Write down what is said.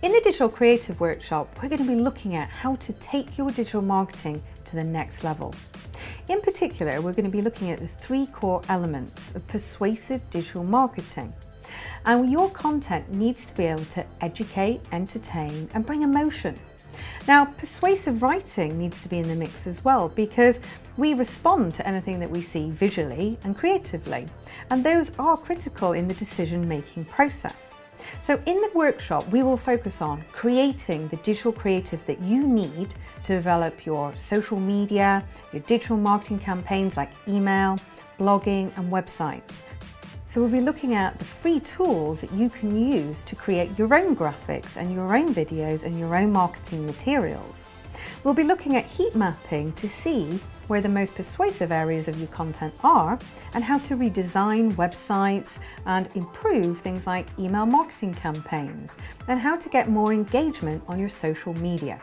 In the Digital Creative Workshop, we're going to be looking at how to take your digital marketing to the next level. In particular, we're going to be looking at the 3 core elements of persuasive digital marketing. And your content needs to be able to educate, entertain, and bring emotion. Now, persuasive writing needs to be in the mix as well, because we respond to anything that we see visually and creatively, and those are critical in the decision-making process. So in the workshop, we will focus on creating the digital creative that you need to develop your social media, your digital marketing campaigns like email, blogging, and websites. So we'll be looking at the free tools that you can use to create your own graphics and your own videos and your own marketing materials. We'll be looking at heat mapping to see where the most persuasive areas of your content are and how to redesign websites and improve things like email marketing campaigns and how to get more engagement on your social media.